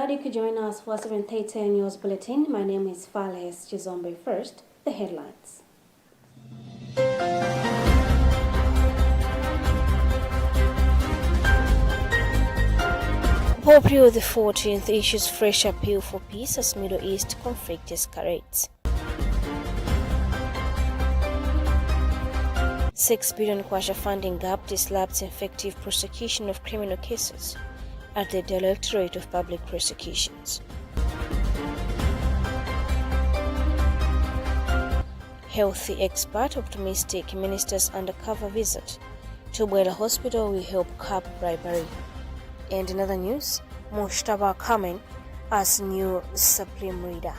Glad you could join us for 7:30 News Bulletin. My name is Fales Chizombe. First, the headlines. Pope Leo XIV issues fresh appeal for peace as Middle East conflict escalates. 6 billion kwacha funding gap disrupts effective prosecution of criminal cases at the Directorate of Public Prosecutions. Healthy expert optimistic minister's undercover visit to Bwela Hospital will help curb bribery. And in other news, Mushtaba coming as new Supreme Leader.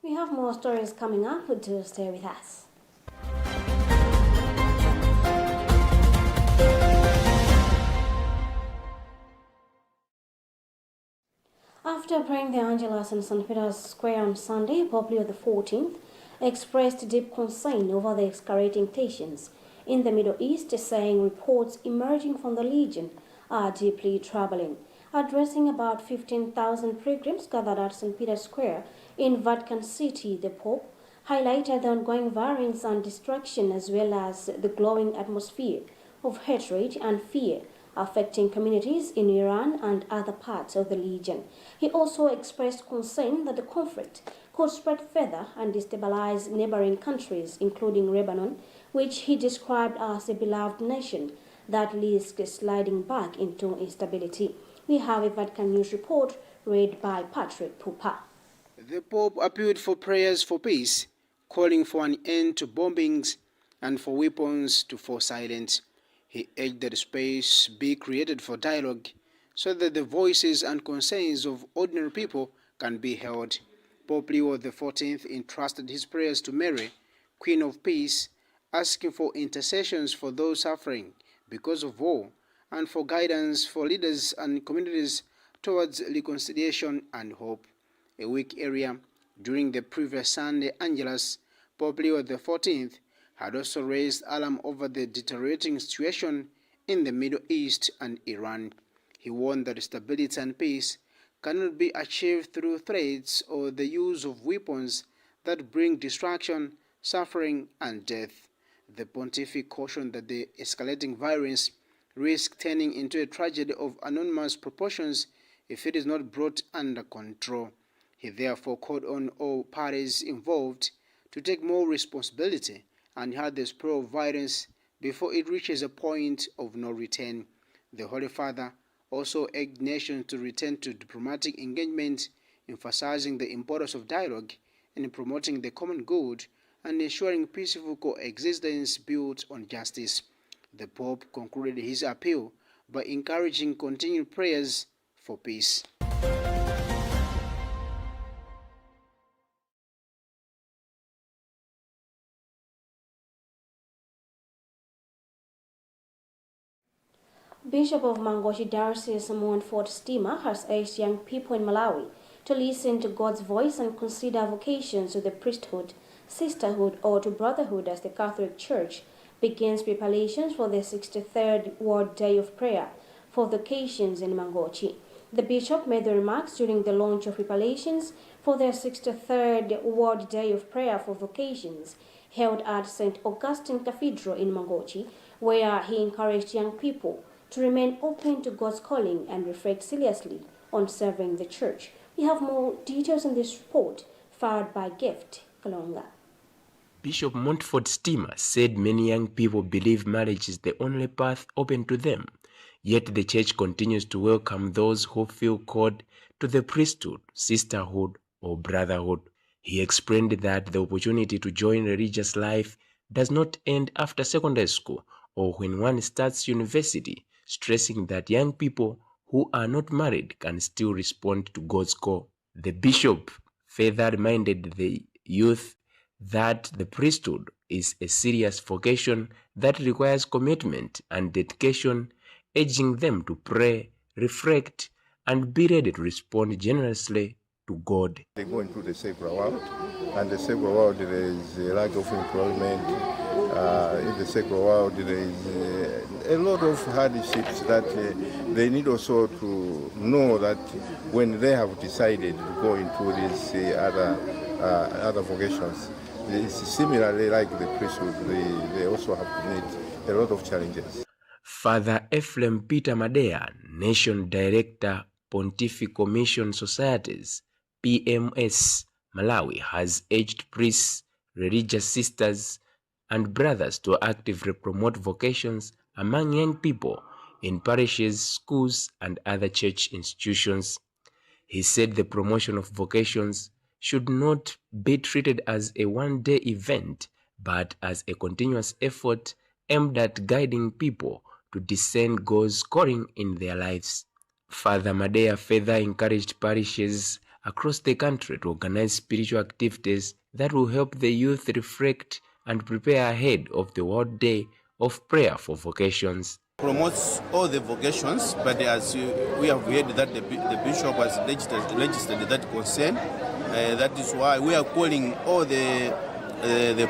We have more stories coming up, do stay with us. After praying the Angelus in St. Peter's Square on Sunday, Pope Leo XIV expressed deep concern over the escalating tensions in the Middle East, saying reports emerging from the region are deeply troubling. Addressing about 15,000 pilgrims gathered at St. Peter's Square in Vatican City, the Pope highlighted the ongoing violence and destruction as well as the glowing atmosphere of hatred and fear affecting communities in Iran and other parts of the region. He also expressed concern that the conflict could spread further and destabilize neighboring countries, including Lebanon, which he described as a beloved nation that risks sliding back into instability. We have a Vatican News report read by Patrick Pupa. The Pope appealed for prayers for peace, calling for an end to bombings and for weapons to fall silent. He urged that space be created for dialogue so that the voices and concerns of ordinary people can be heard. Pope Leo XIV entrusted his prayers to Mary, Queen of Peace, asking for intercessions for those suffering because of war and for guidance for leaders and communities towards reconciliation and hope. A weak area during the previous Sunday Angelus, Pope Leo XIV had also raised alarm over the deteriorating situation in the Middle East and Iran. He warned that stability and peace cannot be achieved through threats or the use of weapons that bring destruction, suffering, and death. The pontiff cautioned that the escalating violence risks turning into a tragedy of enormous proportions if it is not brought under control. He therefore called on all parties involved to take more responsibility and halt the spread of violence before it reaches a point of no return. The Holy Father also urged nations to return to diplomatic engagement, emphasizing the importance of dialogue in promoting the common good and ensuring peaceful coexistence built on justice. The Pope concluded his appeal by encouraging continued prayers for peace. Bishop of Mangochi Diocese Montfort Stima has urged young people in Malawi to listen to God's voice and consider vocations to the priesthood, sisterhood, or to brotherhood as the Catholic Church begins preparations for the 63rd World Day of Prayer for vocations in Mangochi. The bishop made the remarks during the launch of preparations for the 63rd World Day of Prayer for vocations held at St. Augustine Cathedral in Mangochi, where he encouraged young people to remain open to God's calling and reflect seriously on serving the church. We have more details in this report, fired by Gift Kalonga. Bishop Montfort Stima said many young people believe marriage is the only path open to them, yet the church continues to welcome those who feel called to the priesthood, sisterhood, or brotherhood. He explained that the opportunity to join religious life does not end after secondary school or when one starts university, stressing that young people who are not married can still respond to God's call. The bishop further reminded the youth that the priesthood is a serious vocation that requires commitment and dedication, urging them to pray, reflect, and be ready to respond generously to God. They go into the secular world, and the secular world there is a lack of employment, in the secular world, there is a lot of hardships that they need also to know that when they have decided to go into these other vocations, it's similarly like the priesthood, they also have to meet a lot of challenges. Father Ephraim Peter Madea, Nation Director, Pontifical Mission Societies, PMS, Malawi, has urged priests, religious sisters, and brothers to actively promote vocations among young people in parishes, schools, and other church institutions. He said the promotion of vocations should not be treated as a one-day event, but as a continuous effort aimed at guiding people to discern God's calling in their lives. Father Madea further encouraged parishes across the country to organize spiritual activities that will help the youth reflect and prepare ahead of the World Day of Prayer for Vocations. Promotes all the vocations, but as we have heard that the bishop has registered that concern, that is why we are calling all the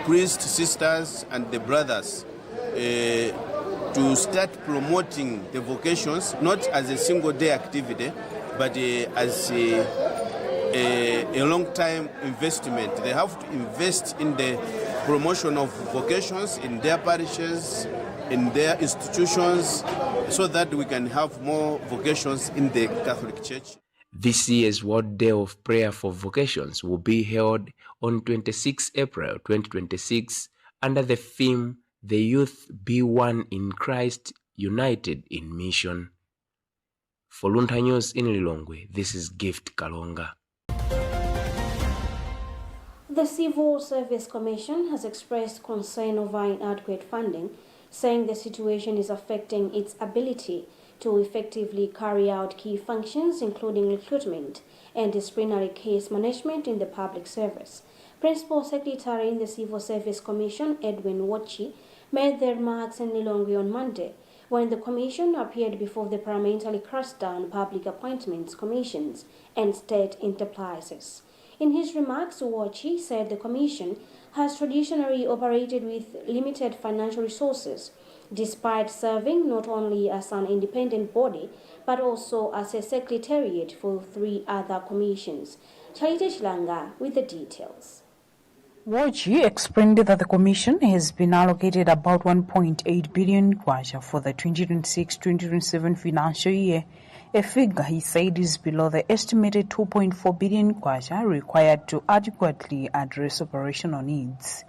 priests, sisters, and the brothers to start promoting the vocations, not as a single day activity, but as a long-time investment. They have to invest in the promotion of vocations in their parishes, in their institutions, so that we can have more vocations in the Catholic Church. This year's World Day of Prayer for Vocations will be held on 26 April 2026 under the theme, The Youth Be One in Christ, United in Mission. For Luntha News in Lilongwe, this is Gift Kalonga. The Civil Service Commission has expressed concern over inadequate funding, saying the situation is affecting its ability to effectively carry out key functions, including recruitment and disciplinary case management in the public service. Principal Secretary in the Civil Service Commission, Edwin Wachi, made the remarks in Lilongwe on Monday when the Commission appeared before the parliamentary crosstown public appointments commissions and state enterprises. In his remarks, Wachi said the Commission has traditionally operated with limited financial resources, despite serving not only as an independent body, but also as a secretariat for 3 other commissions. Charite Chilanga with the details. Wachi explained that the Commission has been allocated about 1.8 billion kwacha for the 2026-2027 financial year, a figure he said is below the estimated 2.4 billion kwacha required to adequately address operational needs.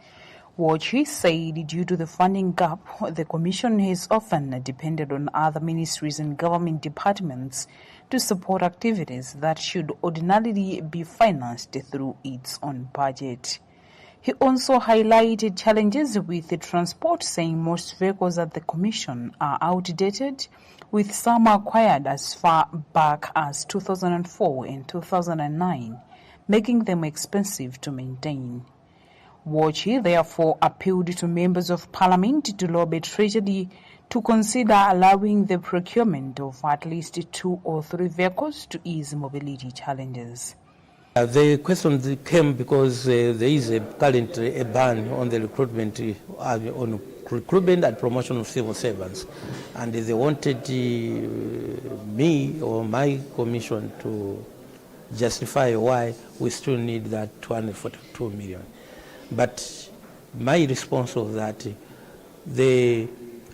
Wachi said due to the funding gap, the Commission has often depended on other ministries and government departments to support activities that should ordinarily be financed through its own budget. He also highlighted challenges with the transport, saying most vehicles at the Commission are outdated, with some acquired as far back as 2004 and 2009, making them expensive to maintain. Wachi therefore appealed to members of Parliament to lobby Treasury to consider allowing the procurement of at least 2 or 3 vehicles to ease mobility challenges. The question came because there is currently a ban on the recruitment and promotion of civil servants, and they wanted me or my commission to justify why we still need that 242 million. But my response was that the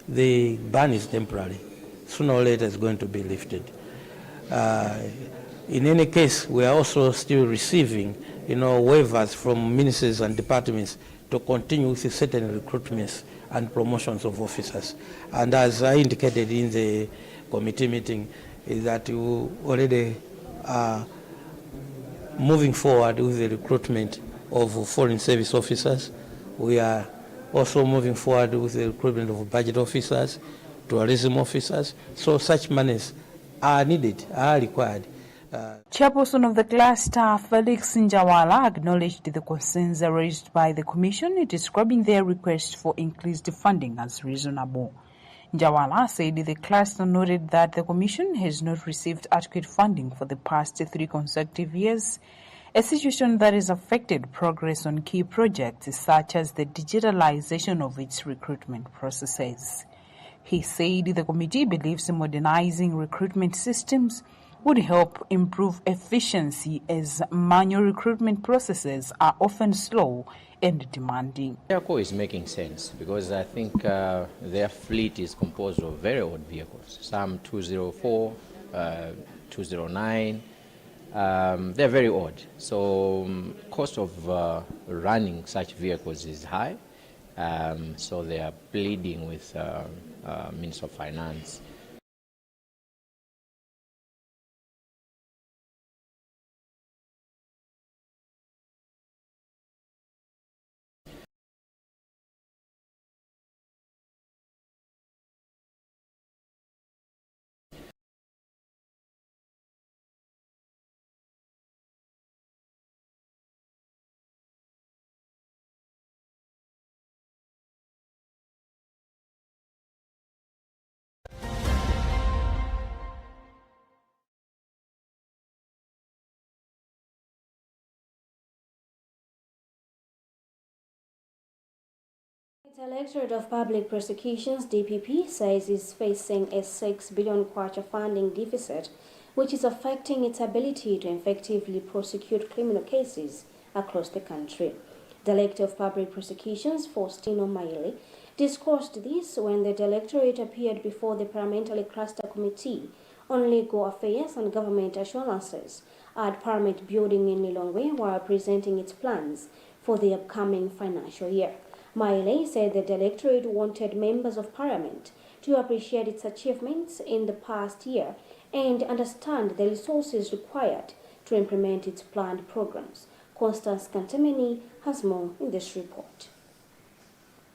ban is temporary. Sooner or later it's going to be lifted. In any case, we are also still receiving, waivers from ministries and departments to continue with certain recruitments and promotions of officers. And as I indicated in the committee meeting, is that we already are moving forward with the recruitment of foreign service officers. We are also moving forward with the recruitment of budget officers, tourism officers. So such monies are needed, are required. Chairperson of the cluster, Felix Njawala, acknowledged the concerns raised by the Commission, describing their request for increased funding as reasonable. Njawala said the cluster noted that the Commission has not received adequate funding for the past 3 consecutive years a situation that has affected progress on key projects such as the digitalization of its recruitment processes. He said the committee believes modernizing recruitment systems would help improve efficiency as manual recruitment processes are often slow and demanding. Airco is making sense because I think their fleet is composed of very old vehicles, some 204, 209. They're very old, so cost of running such vehicles is high, so they are pleading with Minister of Finance. The Directorate of Public Prosecutions (DPP) says it's facing a 6 billion kwacha funding deficit, which is affecting its ability to effectively prosecute criminal cases across the country. Director of Public Prosecutions Faustino Maile discussed this when the Directorate appeared before the Parliamentary Cluster Committee on Legal Affairs and Government Assurances at Parliament Building in Lilongwe while presenting its plans for the upcoming financial year. Maile said the Directorate wanted members of Parliament to appreciate its achievements in the past year and understand the resources required to implement its planned programs. Constance Kantemeni has more in this report.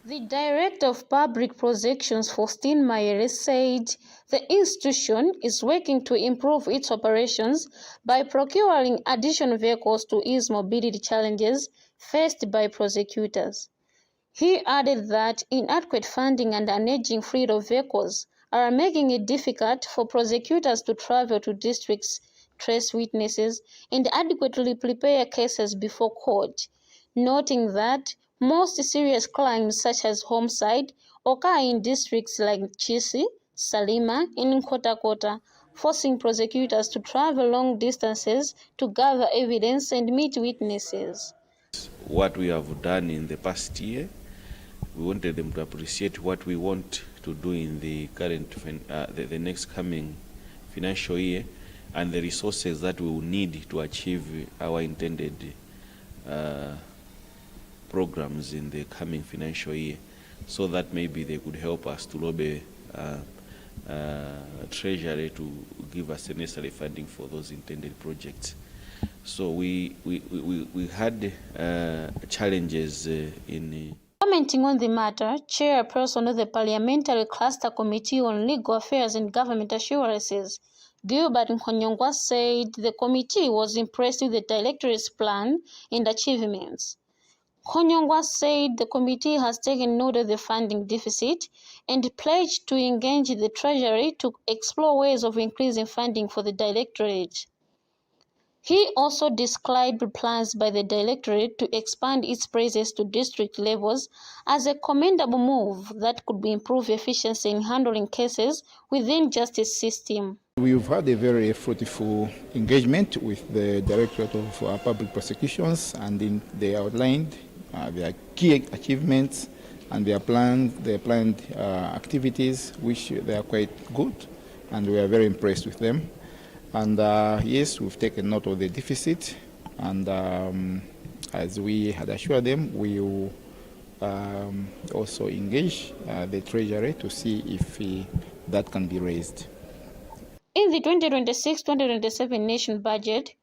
The Director of Public Prosecutions, Faustine Maile, said the institution is working to improve its operations by procuring additional vehicles to ease mobility challenges faced by prosecutors. He added that inadequate funding and an aging fleet of vehicles are making it difficult for prosecutors to travel to districts, trace witnesses, and adequately prepare cases before court, noting that most serious crimes such as homicide occur in districts like Chisi, Salima, and Nkota, forcing prosecutors to travel long distances to gather evidence and meet witnesses. What we have done in the past year, we wanted them to appreciate what we want to do in the current, the next coming financial year, and the resources that we will need to achieve our intended programs in the coming financial year, so that maybe they could help us to lobby Treasury to give us the necessary funding for those intended projects. So we had challenges in. Commenting on the matter, Chairperson of the Parliamentary Cluster Committee on Legal Affairs and Government Assurances, Gilbert Nkonyongwa, said the committee was impressed with the Directorate's plan and achievements. Nkonyongwa said the committee has taken note of the funding deficit and pledged to engage the Treasury to explore ways of increasing funding for the Directorate. He also described plans by the Directorate to expand its presence to district levels as a commendable move that could improve efficiency in handling cases within justice system. We've had a very fruitful engagement with the Directorate of Public Prosecutions, and they outlined their key achievements and their planned activities, which they are quite good, and we are very impressed with them. And yes, we've taken note of the deficit, and as we had assured them, we will also engage the Treasury to see if that can be raised. In the 2026-2027 nation budget,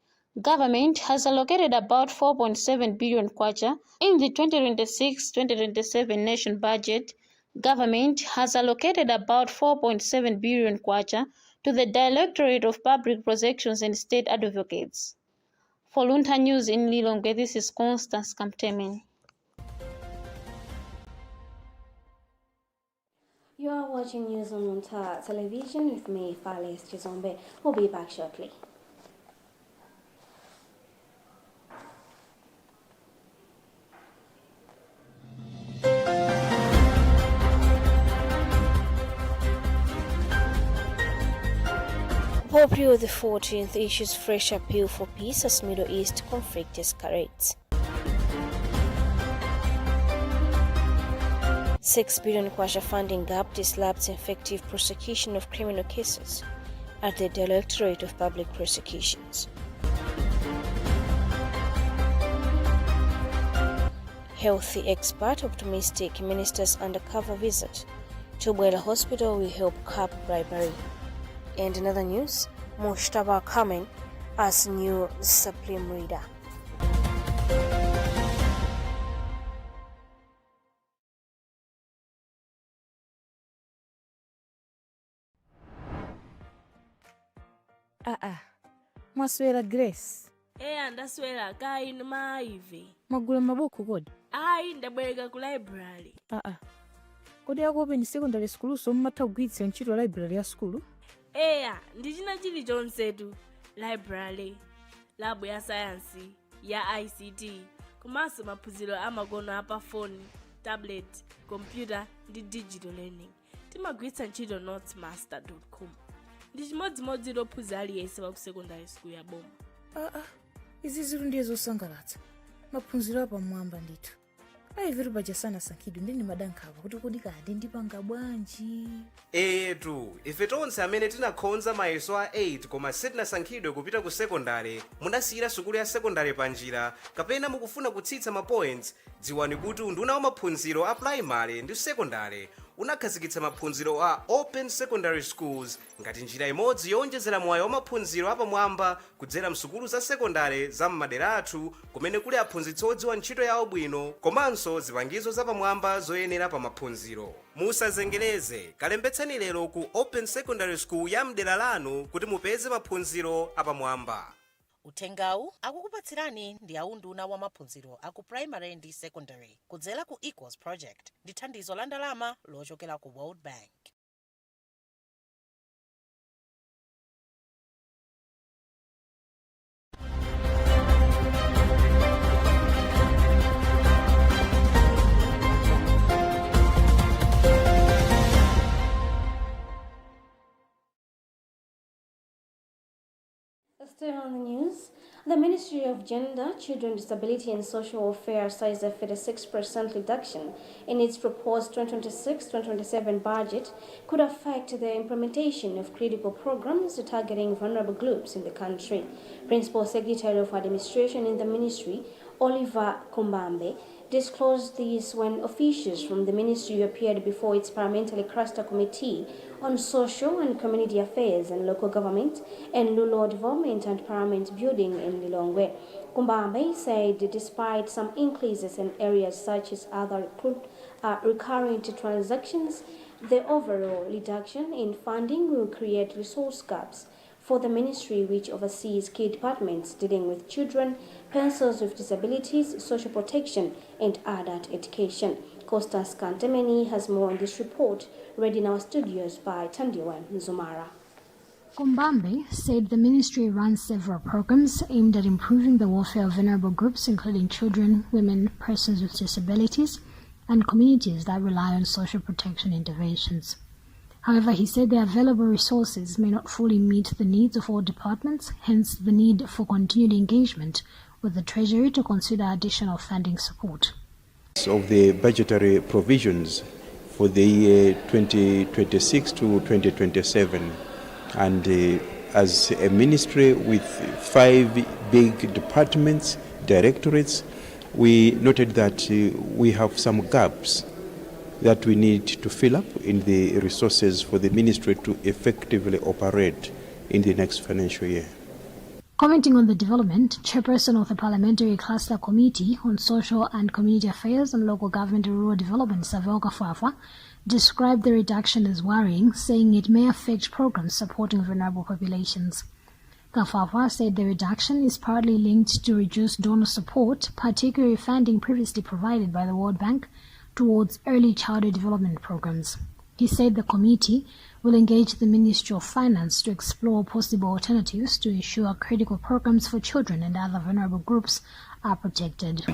government has allocated about 4.7 billion kwacha. In the 2026-2027 nation budget, government has allocated about 4.7 billion kwacha to the Directorate of Public Prosecutions and State Advocates. For Luntha News in Lilongwe, this is Constance Kamtemen. You are watching news on Luntha television with me, Fales Chizombe. We'll be back shortly. Pope Leo XIV issues fresh appeal for peace as Middle East conflict escalates. 6 billion kwacha funding gap disrupts effective prosecution of criminal cases at the Directorate of Public Prosecutions. Healthy expert optimistic minister's undercover visit to Bwela Hospital will help curb bribery. And in other news, Mushtaba coming as new Supreme Leader. Mwaswera Grace. Ndaswera kai maive. Magula mabuku kodi? Ndabwereka ku library. Kodi yakope ndi secondary school so mmatha kugwiritsa ntchito library ya school? Ndichina chilichonsetu. Library, labu ya science, ya ICT, komanso maphunziro amakono apa phone, tablet, computer ndi digital learning. Timagwiritsa ntchito notesmaster.com. Ndi chimodzimodzi lophunzira aliyense wa ku secondary school ya boma. Izi zinthu ndiye zosangalatsa. Maphunziro apamwamba ndithu. Aiveru bajasana sankhidwe ndini madankhawa kuti kodi kadi ndipanga bwanji. Ife tonse amene tinakhonza mayeso a 8 koma sitinasankhidwe kupita ku secondary, munasiyira sukulu ya secondary panjira, kapena mukufuna kutsitsa ma points, dziwani kuti unduna wa maphunziro a primary ndi secondary unakhazikitsa maphunziro a open secondary schools ngati njira imodzi yowonjezera mwayi wa maphunziro apamwamba kudzera msukulu za secondary za m'madera athu kumene kuli aphunzitsi odziwa ntchito yawo bwino komanso zipangizo zapamwamba zoyenera pa maphunziro. Musazengereze, kalembetseni lero ku open secondary school ya mdera lanu kuti mupeze maphunziro apamwamba. Uthengawu akukupatsirani ndi aunduna wa maphunziro aku primary ndi secondary kudzera ku Equals Project ndi thandizo la ndalama lochokera ku World Bank. Still on the news, the Ministry of Gender, Children, Disability and Social Welfare cites a 36% reduction in its proposed 2026-2027 budget could affect the implementation of critical programs targeting vulnerable groups in the country. Principal Secretary of Administration in the Ministry, Oliver Kumbambe, disclosed this when officials from the ministry appeared before its Parliamentary Cluster Committee on Social and Community Affairs and Local Government and Rural Development and Parliament Building in Lilongwe. Kumbambe said despite some increases in areas such as other recurrent transactions, the overall reduction in funding will create resource gaps for the ministry, which oversees key departments dealing with children, persons with disabilities, social protection, and adult education. Costas Kantemeni has more on this report, read in our studios by Tandiwan Nzumara. Kumbambe said the ministry runs several programs aimed at improving the welfare of vulnerable groups, including children, women, persons with disabilities, and communities that rely on social protection interventions. However, he said the available resources may not fully meet the needs of all departments, hence the need for continued engagement with the Treasury to consider additional funding support. Of the budgetary provisions for the year 2026 to 2027, and as a ministry with 5 big departments, directorates, we noted that we have some gaps that we need to fill up in the resources for the ministry to effectively operate in the next financial year. Commenting on the development, Chairperson of the Parliamentary Cluster Committee on Social and Community Affairs and Local Government and Rural Development, Savel Kafafa, described the reduction as worrying, saying it may affect programs supporting vulnerable populations. Kafafa said the reduction is partly linked to reduced donor support, particularly funding previously provided by the World Bank towards early childhood development programs. He said the committee will engage the Ministry of Finance to explore possible alternatives to ensure critical programs for children and other vulnerable groups are protected.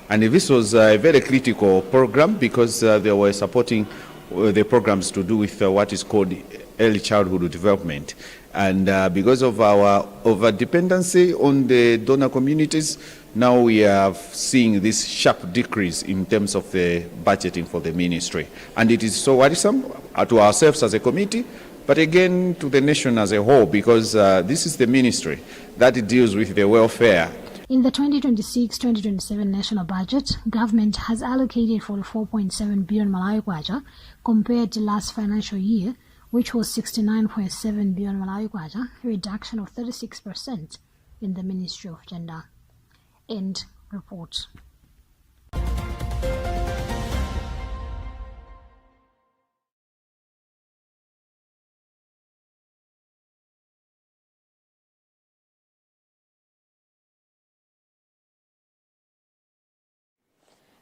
And this was a very critical program because they were supporting the programs to do with what is called early childhood development. And because of our over-dependency on the donor communities, now we are seeing this sharp decrease in terms of the budgeting for the ministry. And it is so worrisome to ourselves as a committee, but again to the nation as a whole, because this is the ministry that deals with the welfare. In the 2026-2027 national budget, government has allocated 44.7 billion Malawi kwacha compared to last financial year, which was 69.7 billion Malawi kwacha, a reduction of 36% in the Ministry of Gender. End report.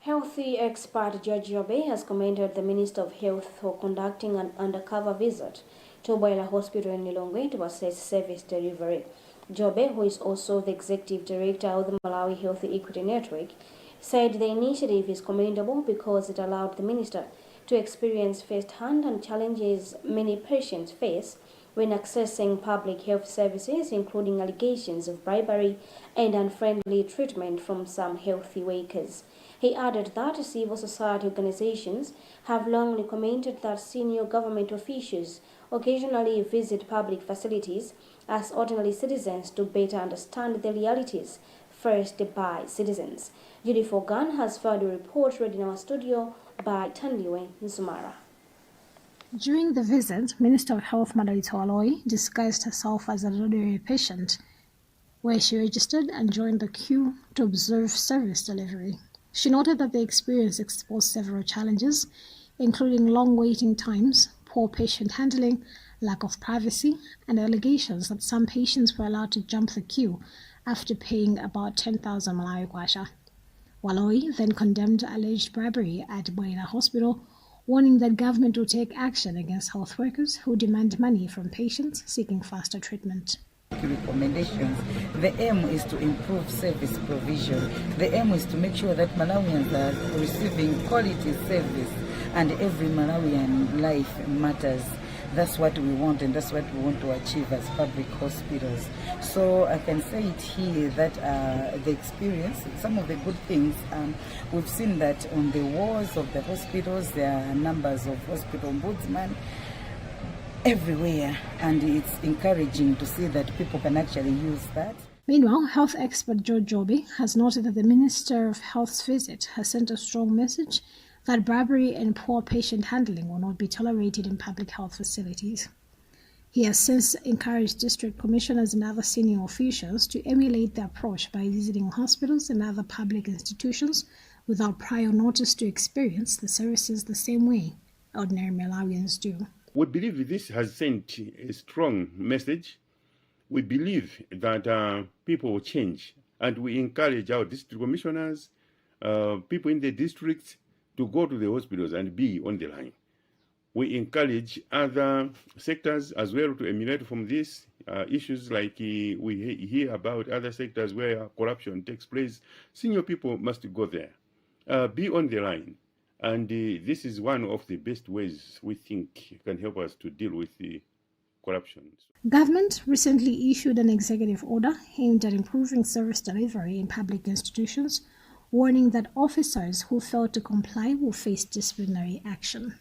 Healthy expert George Jobe has commended the Minister of Health for conducting an undercover visit to Boila Hospital in Lilongwe to assess service delivery. Jobe, who is also the Executive Director of the Malawi Health Equity Network, said the initiative is commendable because it allowed the Minister to experience firsthand and challenges many patients face when accessing public health services, including allegations of bribery and unfriendly treatment from some healthy workers. He added that civil society organizations have long recommended that senior government officials occasionally visit public facilities as ordinary citizens to better understand the realities faced by citizens. Judy Fogan has further report read in our studio by Tanliwe Nzumara. During the visit, Minister of Health Madalito Aloy disguised herself as an ordinary patient, where she registered and joined the queue to observe service delivery. She noted that the experience exposed several challenges, including long waiting times, poor patient handling, lack of privacy, and allegations that some patients were allowed to jump the queue after paying about 10,000 Malawi kwacha. Waloi then condemned alleged bribery at Boila Hospital, warning that government will take action against health workers who demand money from patients seeking faster treatment. Recommendations. The aim is to improve service provision. The aim is to make sure that Malawians are receiving quality service and every Malawian life matters. That's what we want, and that's what we want to achieve as public hospitals. So I can say it here that the experience, some of the good things, we've seen that on the walls of the hospitals there are numbers of hospital ombudsmen everywhere, and it's encouraging to see that people can actually use that. Meanwhile, health expert George Jobe has noted that the Minister of Health's visit has sent a strong message that bribery and poor patient handling will not be tolerated in public health facilities. He has since encouraged district commissioners and other senior officials to emulate the approach by visiting hospitals and other public institutions without prior notice to experience the services the same way ordinary Malawians do. We believe this has sent a strong message. We believe that people will change, and we encourage our district commissioners, people in the districts, to go to the hospitals and be on the line. We encourage other sectors as well to emulate from this issues like we hear about other sectors where corruption takes place. Senior people must go there, be on the line. And this is one of the best ways we think can help us to deal with the corruption. Government recently issued an executive order aimed at improving service delivery in public institutions, warning that officers who fail to comply will face disciplinary action.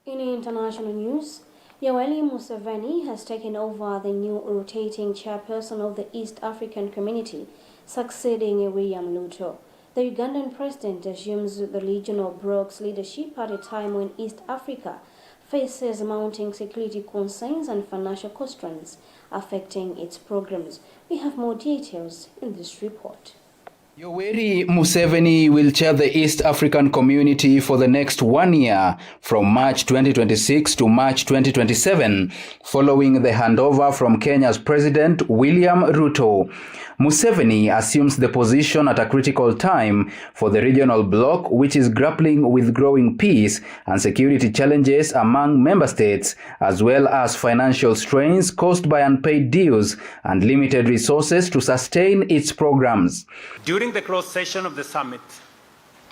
In international news, Yoweri Museveni has taken over the new rotating chairperson of the East African Community, succeeding William Ruto. The Ugandan president assumes the regional bloc's leadership at a time when East Africa faces mounting security concerns and financial constraints affecting its programs. We have more details in this report. Yoweri Museveni will chair the East African Community for the next 1 year, from March 2026 to March 2027, following the handover from Kenya's President William Ruto. Museveni assumes the position at a critical time for the regional bloc, which is grappling with growing peace and security challenges among member states, as well as financial strains caused by unpaid dues and limited resources to sustain its programs. During the closed session of the summit,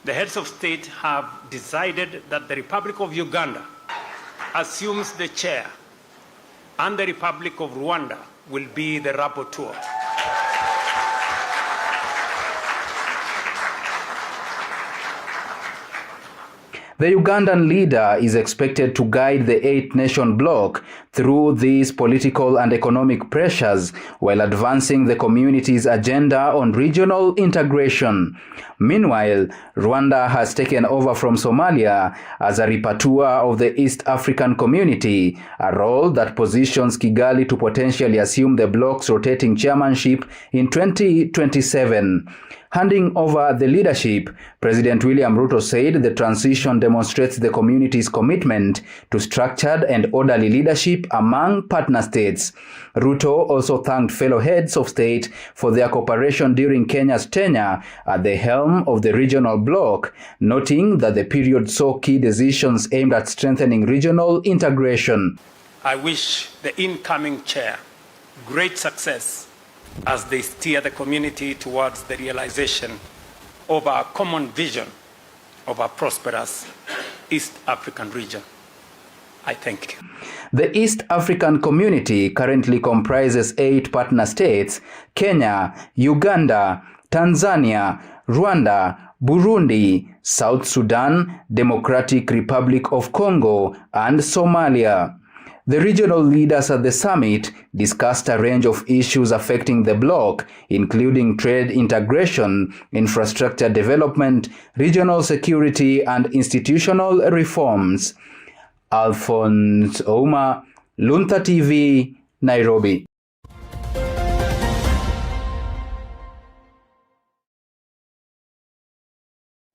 the heads of state have decided that the Republic of Uganda assumes the chair and the Republic of Rwanda will be the rapporteur. The Ugandan leader is expected to guide the eight-nation bloc through these political and economic pressures while advancing the community's agenda on regional integration. Meanwhile, Rwanda has taken over from Somalia as a rapporteur of the East African Community, a role that positions Kigali to potentially assume the bloc's rotating chairmanship in 2027. Handing over the leadership, President William Ruto said the transition demonstrates the community's commitment to structured and orderly leadership among partner states. Ruto also thanked fellow heads of state for their cooperation during Kenya's tenure at the helm of the regional bloc, noting that the period saw key decisions aimed at strengthening regional integration. I wish the incoming chair great success as they steer the community towards the realization of our common vision of a prosperous East African region. I thank you. The East African Community currently comprises 8 partner states: Kenya, Uganda, Tanzania, Rwanda, Burundi, South Sudan, Democratic Republic of Congo, and Somalia. The regional leaders at the summit discussed a range of issues affecting the bloc, including trade integration, infrastructure development, regional security, and institutional reforms. Alphonse Ouma, Luntha TV, Nairobi.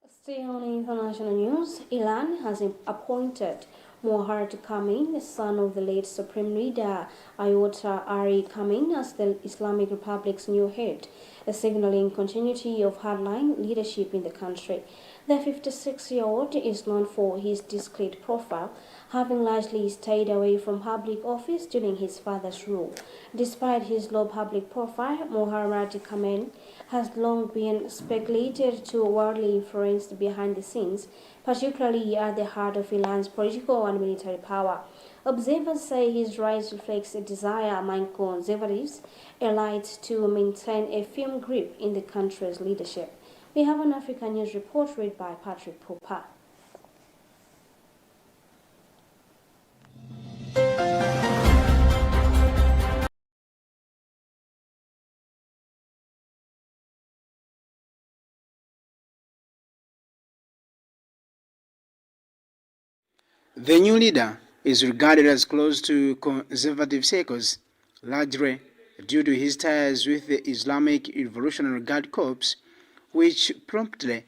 Still on international news, Iran has appointed Mohar Khamenei, the son of the late Supreme Leader Ayatollah Ali Khamenei, as the Islamic Republic's new head, signaling continuity of hardline leadership in the country. The 56-year-old is known for his discreet profile, having largely stayed away from public office during his father's rule. Despite his low public profile, Mohar Khamenei has long been speculated to worldly influence behind the scenes, particularly at the heart of Iran's political and military power. Observers say his rise reflects a desire among conservatives elites to maintain a firm grip in the country's leadership. We have an African News report read by Patrick Popa. The new leader is regarded as close to conservative circles, largely due to his ties with the Islamic Revolutionary Guard Corps, which promptly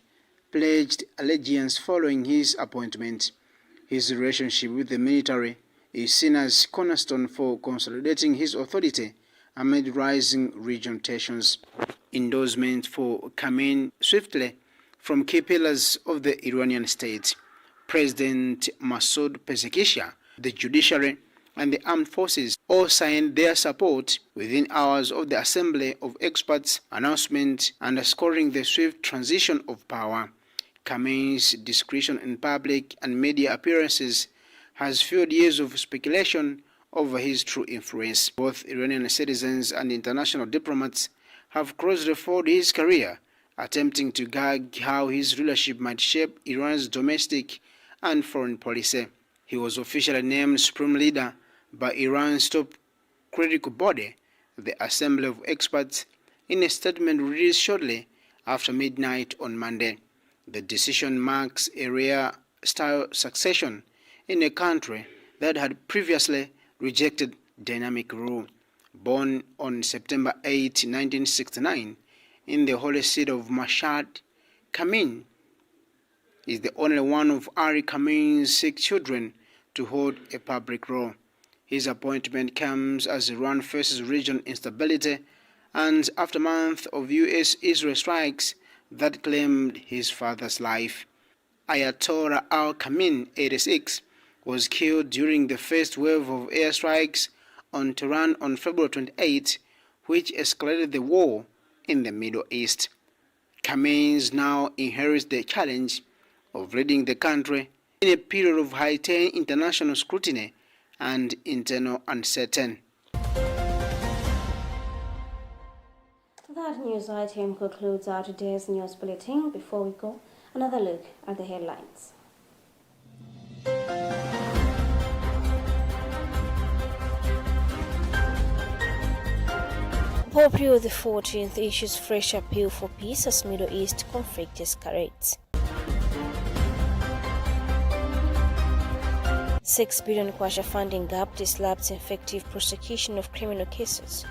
pledged allegiance following his appointment. His relationship with the military is seen as cornerstone for consolidating his authority amid rising regional tensions. Endorsement for Khamenei swiftly from key pillars of the Iranian state. President Masoud Pezeshkian, the judiciary, and the armed forces all signed their support within hours of the Assembly of Experts announcement, underscoring the swift transition of power. Khamenei's discretion in public and media appearances has fueled years of speculation over his true influence. Both Iranian citizens and international diplomats have closely followed his career, attempting to gauge how his rulership might shape Iran's domestic and foreign policy. He was officially named Supreme Leader by Iran's top critical body, the Assembly of Experts, in a statement released shortly after midnight on Monday. The decision marks a rare-style succession in a country that had previously rejected dynamic rule. Born on September 8, 1969, in the holy city of Mashhad, Khamenei is the only one of Ali Khamenei's 6 children to hold a public role. His appointment comes as Iran faces regional instability and aftermath of U.S.-Israel strikes that claimed his father's life. Ayatollah Ali Khamenei, 86, was killed during the first wave of airstrikes on Tehran on February 28, which escalated the war in the Middle East. Cummins now inherits the challenge of leading the country in a period of heightened international scrutiny and internal uncertainty. That news item concludes our today's news bulletin. Before we go, another look at the headlines. Pope Leo XIV issues fresh appeal for peace as Middle East conflict escalates. 6 billion kwacha funding gap disrupts effective prosecution of criminal cases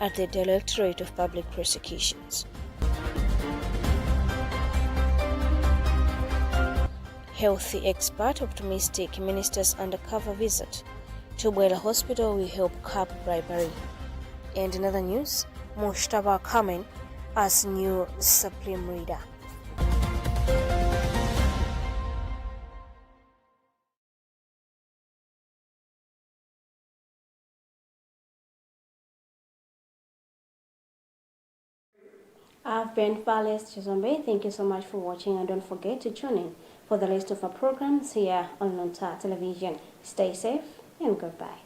at the Directorate of Public Prosecutions. Healthy expert optimistic minister's undercover visit to Bwela Hospital will help curb bribery. And in other news, Mushtaba coming as new Supreme Leader. I've been Fales Chizombe. Thank you so much for watching, and don't forget to tune in for the list of our programs here on Luntha Television. Stay safe and goodbye.